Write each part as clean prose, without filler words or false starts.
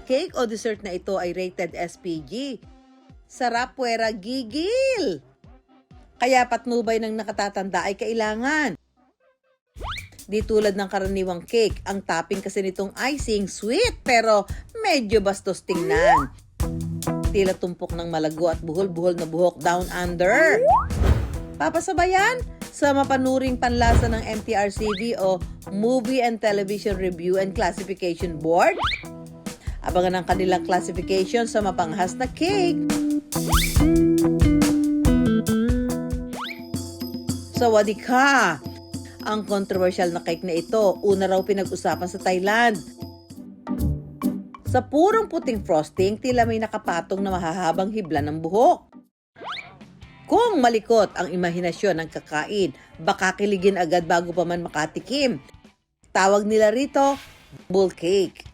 cake o dessert na ito ay rated SPG. Sarap puwera gigil! Kaya patnubay ng nakatatanda ay kailangan. Di tulad ng karaniwang cake, ang topping kasi nitong icing sweet pero medyo bastos tingnan. Tila tumpok ng malago at buhol-buhol na buhok down under. Papasabayan sa mapanuring panlasa ng MTRCB o Movie and Television Review and Classification Board. Abangan ang kanilang classification sa mapanghas na cake. Sawadika! Ang controversial na cake na ito, una raw pinag-usapan sa Thailand. Sa purong puting frosting, tila may nakapatong na mahahabang hibla ng buhok. Kung malikot ang imahinasyon ng kakain, baka kiligin agad bago pa man makatikim. Tawag nila rito, bull cake.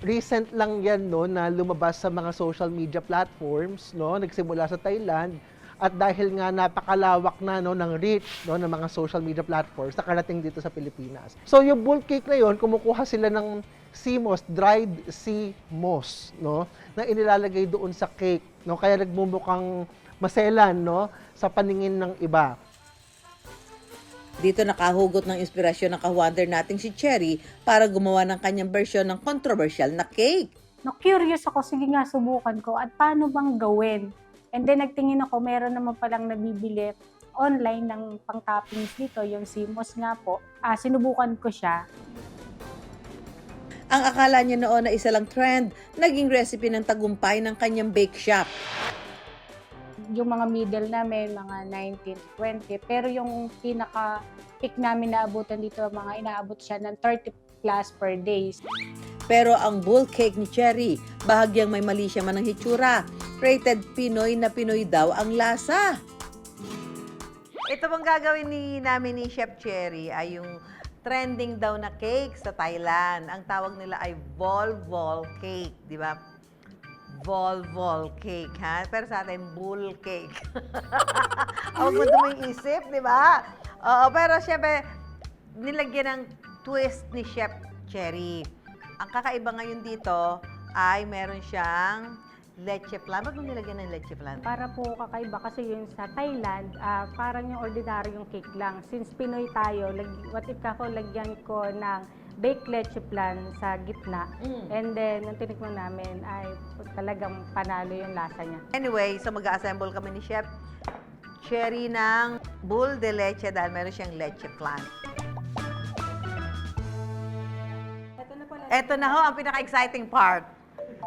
Recent lang yan, no, na lumabas sa mga social media platforms, no, nagsimula sa Thailand. At dahil nga napakalawak na, no, ng reach, no, ng mga social media platforms, nakarating dito sa Pilipinas. So yung bull cake na yon, kumukuha sila ng sea moss, dried sea moss, no, na inilalagay doon sa cake, no, kaya nagmumukhang maselan, no, sa paningin ng iba. Dito nakahugot ng inspirasyon ng ka-wonder nating si Cherry para gumawa ng kanyang version ng controversial na cake. Curious ako, sige nga, subukan ko. At paano bang gawin? And then nagtingin ako, meron naman palang nabibili online ng pang-toppings dito, yung CMOS nga po. Sinubukan ko siya. Ang akala niya noon na isa lang trend, naging recipe ng tagumpay ng kanyang bake shop. Yung mga middle namin, mga 19, 20. Pero yung pinaka-peak namin naabutan dito, mga inaabot siya ng 30 plus per day. Pero ang bull cake ni Cherry, bahagyang may mali siya man ng hitsura. Rated Pinoy na Pinoy daw ang lasa. Ito bang gagawin namin ni Chef Cherry ay yung trending daw na cake sa Thailand. Ang tawag nila ay vol-vol cake, di ba? Vol-vol cake, ha? Pero sa atin, bull cake. Huwag mo duming isip, di ba? Oo, pero syempre, nilagyan ng twist ni Chef Cherry. Ang kakaiba ngayon dito ay meron siyang leche flan. Ba't mo nilagyan ng leche flan? Para po kakaiba kasi yung sa Thailand, parang yung ordinaryong cake lang. Since Pinoy tayo, what if ako lagyan ko ng baked leche flan sa gitna. And then, nung tinikman namin ay talagang panalo yung lasa niya. Anyway, so mag-assemble kami ni Chef Cherry ng bull de leche dahil meron siyang leche flan. Ito na ho ang pinaka-exciting part.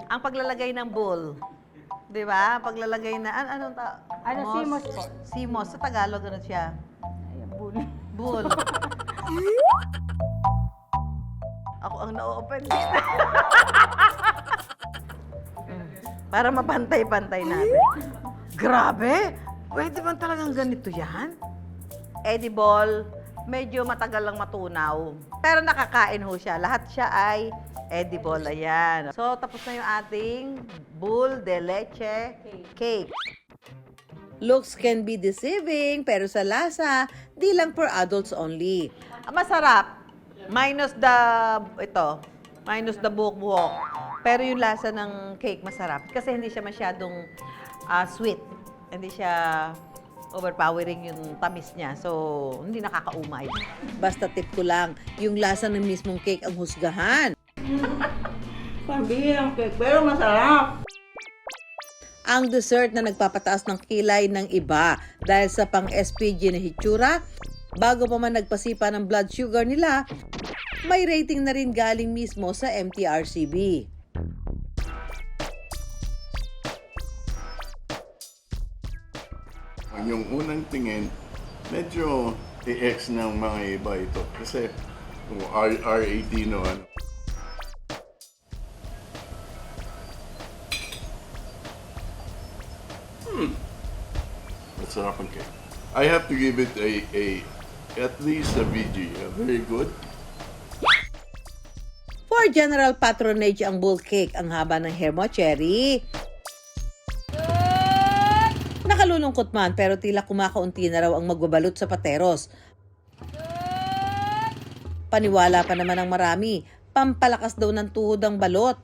Ang paglalagay ng bull. Di ba? Paglalagay na, anong CMOS po. CMOS. Sa Tagalog, ano siya? Ay, bull. Bull. Ako ang na-open dito. Para mapantay-pantay natin. Grabe! Pwede ba talagang ganito yan? Edible. Medyo matagal lang matunaw. Pero nakakain ho siya. Lahat siya ay edible. Ayan. So, tapos na yung ating bull de leche cake. Looks can be deceiving, pero sa lasa, di lang for adults only. Masarap. Minus the buhok-buhok. Pero yung lasa ng cake masarap. Kasi hindi siya masyadong sweet. Hindi siya overpowering yung tamis niya. So, hindi nakakaumay. Basta tip ko lang, yung lasa ng mismong cake ang husgahan. Pambihirang cake, pero masarap. Ang dessert na nagpapataas ng kilay ng iba dahil sa pang-SPG na hitsura, bago pa man nagpasipa ng blood sugar nila, may rating na rin galing mismo sa MTRCB. Yung unang tingin, medyo i-X ng mga iba ito. Kasi kung R18 o ano. Masarap ang cake. I have to give it at least a VG. Very good. For general patronage ang bull cake, ang haba ng hair mo, Cherry. Nakalulungkot man pero tila kumakaunti na raw ang magbabalot sa pateros. Paniwala pa naman ng marami, pampalakas daw ng tuhod ang balot.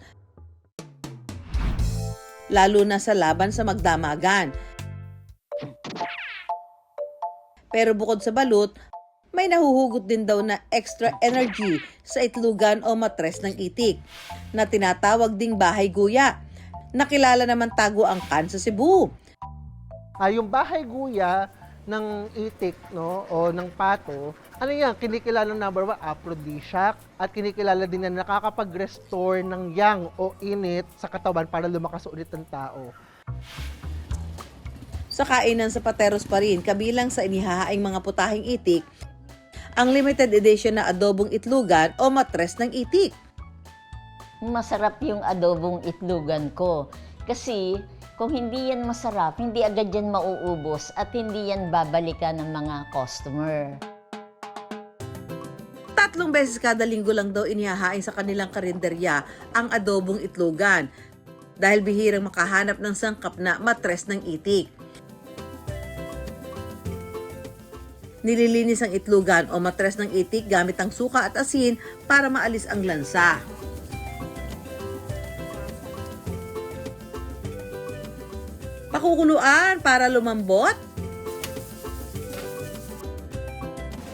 lalo na sa laban sa magdamagan. Pero bukod sa balut, may nahuhugot din daw na extra energy sa itlogan o matres ng itik na tinatawag ding bahay guya. Nakilala naman tago ang kan sa Cebu. Yung bahay guya ng itik, no, o ng pato, ano yan, kinikilala number 1, aphrodisiac, at kinikilala din na nakakapag-restore ng yang o init sa katawan para lumakas ulit ang tao. Sa kainan sa Pateros pa rin, kabilang sa inihahaing mga putahing itik, ang limited edition na adobong itlugan o matres ng itik. Masarap yung adobong itlugan ko. Kasi kung hindi yan masarap, hindi agad yan mauubos at hindi yan babalikan ng mga customer. 3 beses kada linggo lang daw inihahain sa kanilang karinderya ang adobong itlugan dahil bihirang makahanap ng sangkap na matres ng itik. Nililinis ang itlugan o matres ng itik gamit ang suka at asin para maalis ang lansa. Pakukuluan para lumambot.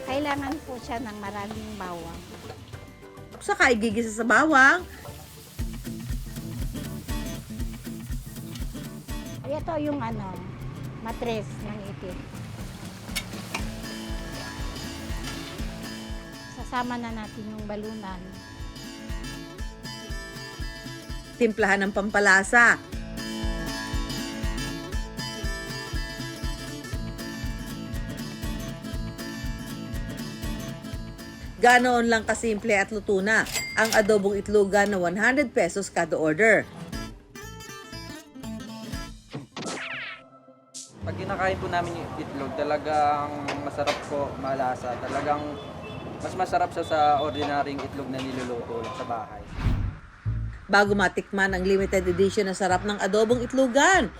Kailangan po siya ng maraming bawang. Saka igigisa sa bawang. Ito yung matres ng itik. Sasama na natin yung balunan. Timplahan ng pampalasa. Ganoon lang kasimple at luto na ang adobong itlogan na 100 pesos kada order. Pag kinakain po namin yung itlog, talagang masarap po, malasa. Talagang mas masarap siya sa ordinaryong itlog na niluluto sa bahay. Bago matikman ang limited edition na sarap ng adobong itlogan,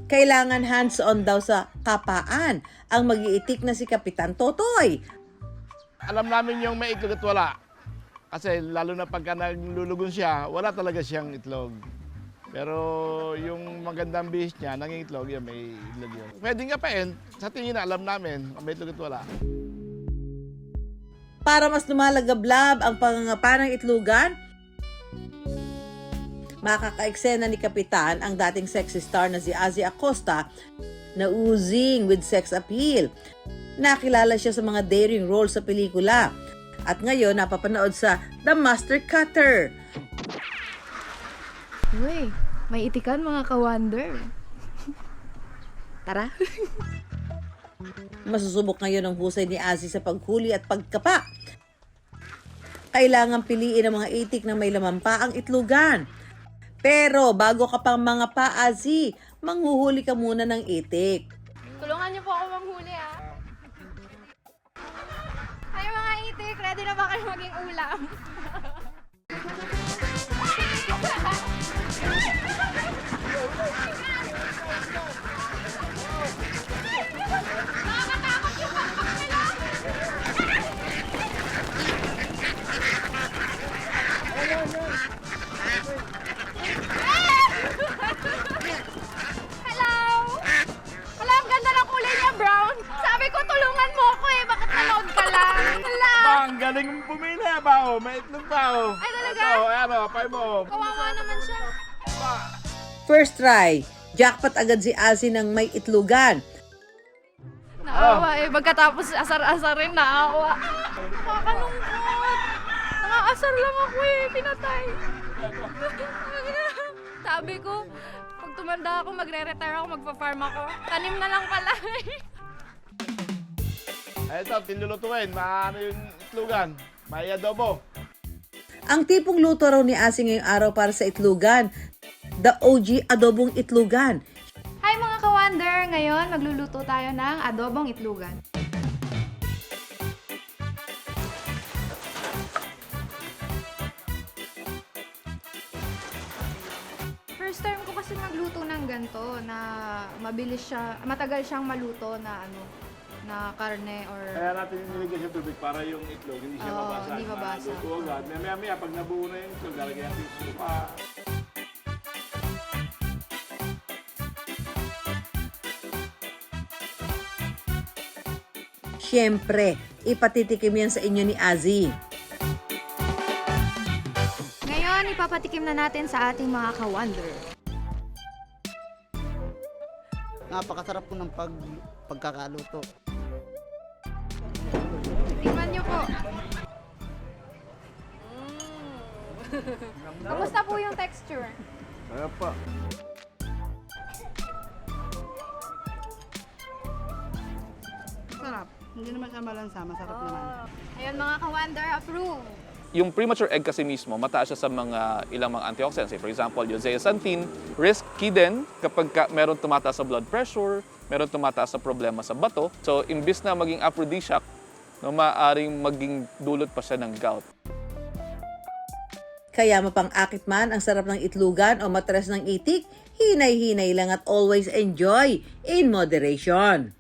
kailangan hands-on daw sa kapaan ang mag-iitik na si Kapitan Totoy. Alam namin yung may itlog at wala. Kasi lalo na pagka naglulugon siya, wala talaga siyang itlog. Pero yung magandang bihis niya, nangingitlog, yan, may itlog yun. Pwede nga pa sa tingin na alam namin, may itlog at wala. Para mas lumalagablab ang pangangapa ng itlogan, makaka-eksena ni Kapitan ang dating sexy star na si Azzy Acosta na oozing with sex appeal. Nakilala siya sa mga daring roles sa pelikula at ngayon napapanood sa The Master Cutter. Uy, may itikan mga ka-wonder. Tara. Masusubok ngayon ang husay ni Azzy sa paghuli at pagkapa. Kailangan piliin ang mga itik na may laman pa ang itlogan. Pero bago ka pang mga pa, Azzy, manghuhuli ka muna ng itik. Tulungan niyo po ako manghuli Ay mga itik, ready na ba kayo maging ulam? Ang galing mong pumili, bao. May itlog bao. Ay, talaga? Ito, ano, pay mo. Kawawa naman siya. First try, jackpot agad si Azzy ng may itlogan. Naawa pagkatapos asar-asarin, naawa. Nakakalungkot. Nakaasar lang ako pinatay. Sabi ko, pag tumanda ako, magre-retire ako, magpa-farm ako. Tanim na lang pala Ito, tinlulutuin. Maano yung itlogan. May adobo. Ang tipong luto raw ni Azzy ngayong araw para sa itlogan, the OG adobong itlogan. Hi mga ka-wonder! Ngayon, magluluto tayo ng adobong itlogan. First time ko kasi magluto ng ganito na mabilis siya, matagal siyang maluto na karne or... Kaya natin nilagay sa tubig para yung itlog hindi siya Oo, mabasa. hindi mabasa. Luto agad. Maya-maya, pag nabuo na yung itlog, lalagyan natin yung suka. Siyempre, ipatitikim yan sa inyo ni Azzy. Ngayon, ipapatikim na natin sa ating mga ka-wonder. Napakasarap po ng pagkakaluto. Tingnan niyo po. Kamusta po yung texture? Kaya pa. Sarap. Hindi naman siya malansa, masarap naman. Ayun mga ka-wonder, approve. Yung premature egg kasi mismo, mataas siya sa ilang mga antioxidants. For example, yung zeaxanthin, risky din kapag meron tumataas sa blood pressure, meron tumataas sa problema sa bato. So, imbis na maging aphrodisiac, no, maaaring maging dulot pa siya ng gout. Kaya mapang-akit man ang sarap ng itlugan o matres ng itik, hinay-hinay lang at always enjoy in moderation.